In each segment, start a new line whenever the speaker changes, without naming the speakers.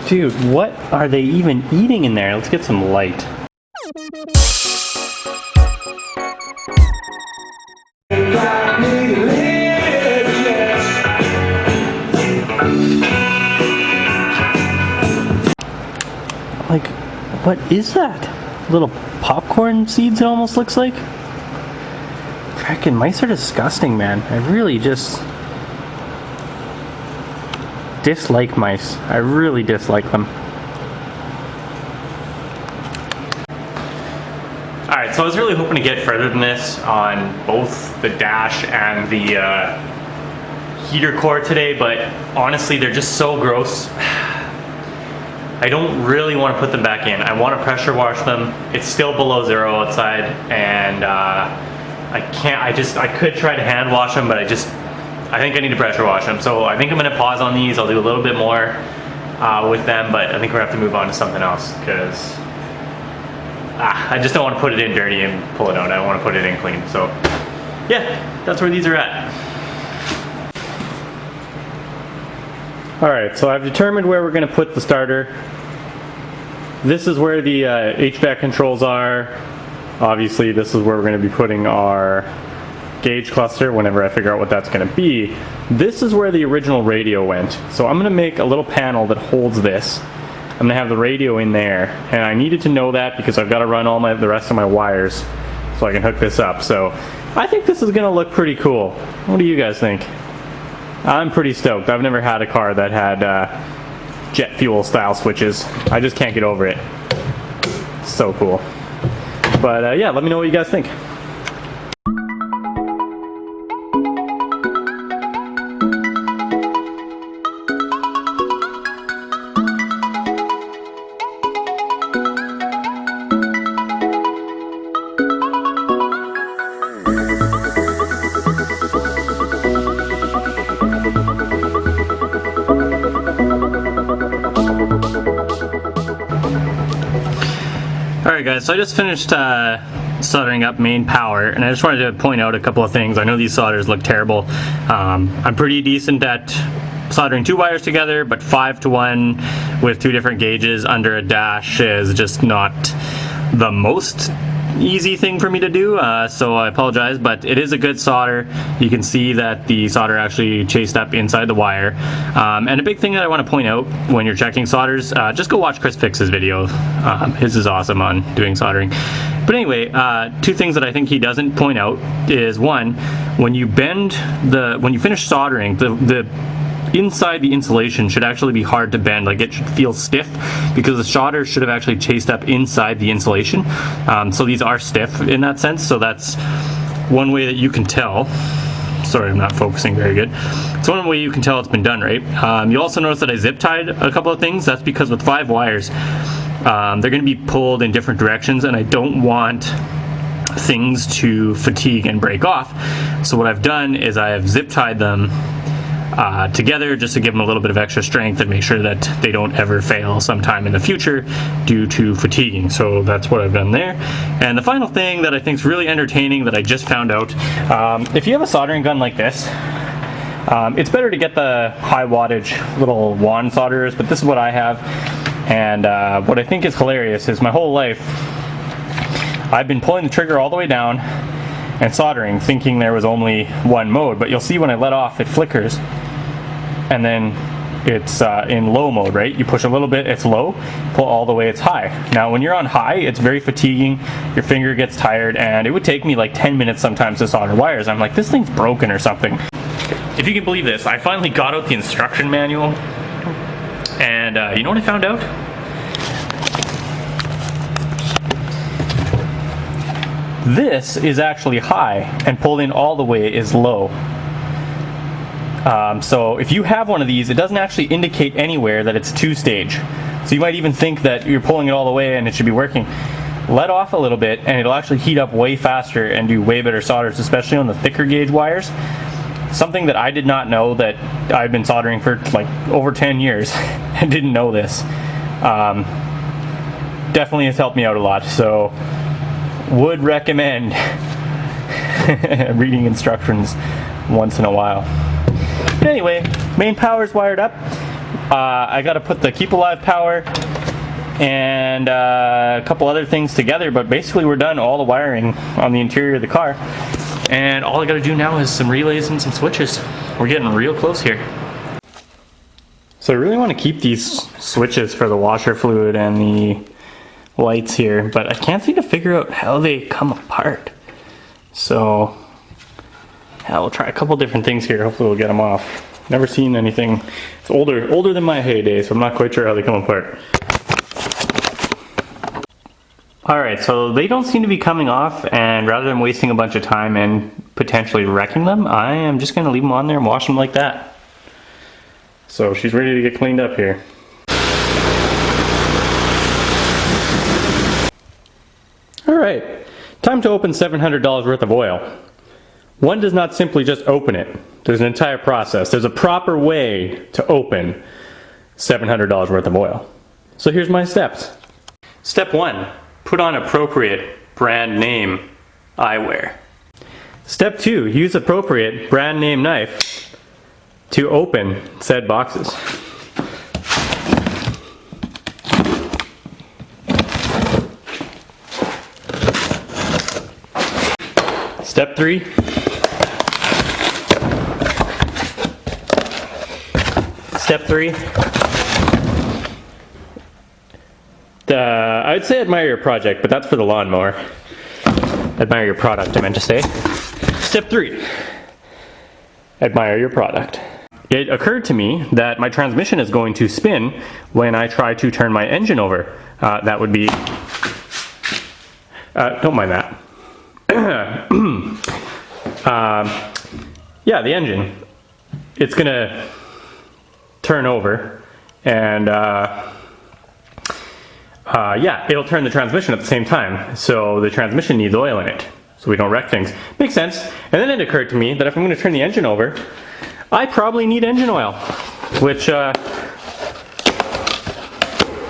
Dude, what are they even eating in there? Let's get some light. Like, what is that? Little popcorn seeds, it almost looks like? Frickin' mice are disgusting, man. I really just dislike mice. I really dislike them. Alright, so I was really hoping to get further than this on both the dash and the heater core today, but honestly they're just so gross. I don't really want to put them back in. I want to pressure wash them. It's still below zero outside, and I could try to hand wash them, but I think I need to pressure wash them. So I think I'm going to pause on these. I'll do a little bit more with them, but I think we're going to have to move on to something else, because I just don't want to put it in dirty and pull it out. I want to put it in clean. So yeah, that's where these are at. Alright, so I've determined where we're going to put the starter. This is where the HVAC controls are. Obviously this is where we're going to be putting our gauge cluster whenever I figure out what that's going to be. This is where the original radio went. So I'm going to make a little panel that holds this. I'm going to have the radio in there, and I needed to know that because I've got to run all the rest of my wires so I can hook this up. So I think this is going to look pretty cool. What do you guys think? I'm pretty stoked. I've never had a car that had jet fuel style switches. I just can't get over it. So cool. But yeah, let me know what you guys think. Alright guys, so I just finished soldering up main power, and I just wanted to point out a couple of things. I know these solders look terrible. I'm pretty decent at soldering two wires together, but 5 to 1 with 2 different gauges under a dash is just not the most easy thing for me to do, so I apologize, but it is a good solder. You can see that the solder actually chased up inside the wire. And a big thing that I want to point out when you're checking solders, just go watch Chris Fix's video. His is awesome on doing soldering. But anyway, 2 things that I think he doesn't point out is, one, when you finish soldering, the inside the insulation should actually be hard to bend. Like, it should feel stiff because the solder should have actually chased up inside the insulation. So these are stiff in that sense. So that's one way that you can tell. Sorry, I'm not focusing very good. It's one way you can tell it's been done right. You'll also notice that I zip tied a couple of things. That's because with 5 wires, they're going to be pulled in different directions, and I don't want things to fatigue and break off. So what I've done is I have zip tied them together just to give them a little bit of extra strength and make sure that they don't ever fail sometime in the future due to fatiguing. So that's what I've done there. And the final thing that I think is really entertaining that I just found out, if you have a soldering gun like this, it's better to get the high wattage little wand solderers, but this is what I have. And what I think is hilarious is my whole life I've been pulling the trigger all the way down and soldering, thinking there was only one mode, but you'll see when I let off it flickers, and then it's in low mode, right? You push a little bit, it's low, pull all the way, it's high. Now when you're on high, it's very fatiguing, your finger gets tired, and it would take me like 10 minutes sometimes to solder wires. I'm like, this thing's broken or something. If you can believe this, I finally got out the instruction manual, and you know what I found out? This is actually high, and pulled in all the way is low. So if you have one of these, it doesn't actually indicate anywhere that it's 2-stage. So you might even think that you're pulling it all the way and it should be working. Let off a little bit and it'll actually heat up way faster and do way better solders, especially on the thicker gauge wires. Something that I did not know, that I've been soldering for like over 10 years and didn't know this. Definitely has helped me out a lot. So would recommend reading instructions once in a while. But anyway, main power's wired up. I got to put the Keep Alive power and a couple other things together, but basically we're done all the wiring on the interior of the car. And all I got to do now is some relays and some switches. We're getting real close here. So I really want to keep these switches for the washer fluid and the lights here, but I can't seem to figure out how they come apart. So yeah, we'll try a couple different things here. Hopefully we'll get them off. Never seen anything. It's older than my heyday, so I'm not quite sure how they come apart. Alright, so they don't seem to be coming off, and rather than wasting a bunch of time and potentially wrecking them, I am just going to leave them on there and wash them like that. So she's ready to get cleaned up here. Alright, time to open $700 worth of oil. One does not simply just open it. There's an entire process. There's a proper way to open $700 worth of oil. So here's my steps. Step 1. Put on appropriate brand name eyewear. Step 2. Use appropriate brand name knife to open said boxes. Step 3. Step 3. I'd say admire your project, but that's for the lawnmower. Admire your product, I meant to say. Step 3. Admire your product. It occurred to me that my transmission is going to spin when I try to turn my engine over. That would be... don't mind that. Yeah, the engine. It's gonna turn over, and yeah, it'll turn the transmission at the same time. So the transmission needs oil in it, so we don't wreck things. Makes sense. And then it occurred to me that if I'm going to turn the engine over, I probably need engine oil, which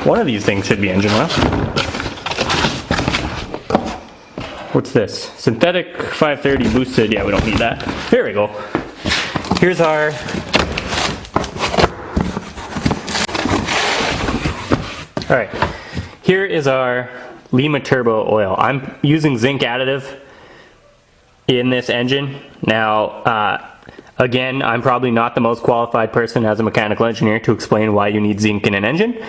one of these things should be engine oil. What's this? Synthetic 530 boosted. Yeah, we don't need that. Here we go. Here's our alright, here is our Lima Turbo oil. I'm using zinc additive in this engine. Now, again, I'm probably not the most qualified person as a mechanical engineer to explain why you need zinc in an engine.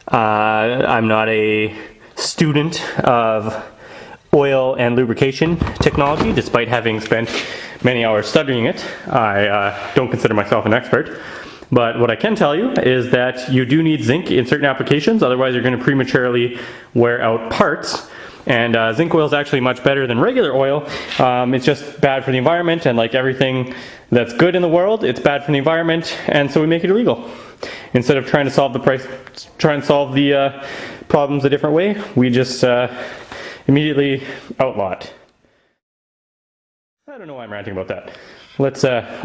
I'm not a student of oil and lubrication technology, despite having spent many hours studying it. I don't consider myself an expert. But what I can tell you is that you do need zinc in certain applications, otherwise you're going to prematurely wear out parts. And zinc oil is actually much better than regular oil. It's just bad for the environment, and like everything that's good in the world, it's bad for the environment, and so we make it illegal. Instead of trying to solve the problems a different way, we just immediately outlaw it. I don't know why I'm ranting about that. Let's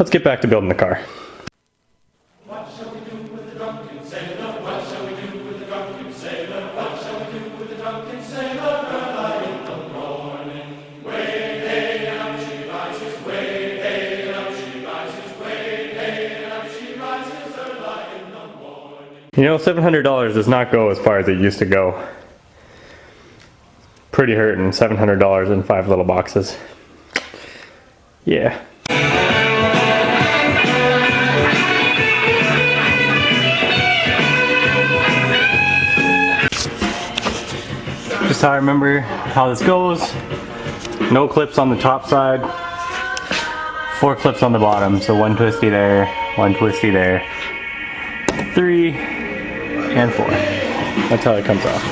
get back to building the car.
What shall we do with the drunken sailor? What shall we do with the drunken sailor? What shall we do with the drunken sailor? Early in the morning, way hey and up she rises, way hey and up she rises, way hey and up she rises, early in the morning.
You know, $700 does not go as far as it used to go. Pretty hurting, $700 in 5 little boxes. Yeah. Just how I remember how this goes. No clips on the top side. 4 clips on the bottom. So 1 twisty there, 1 twisty there. 3 and 4. That's how it comes off.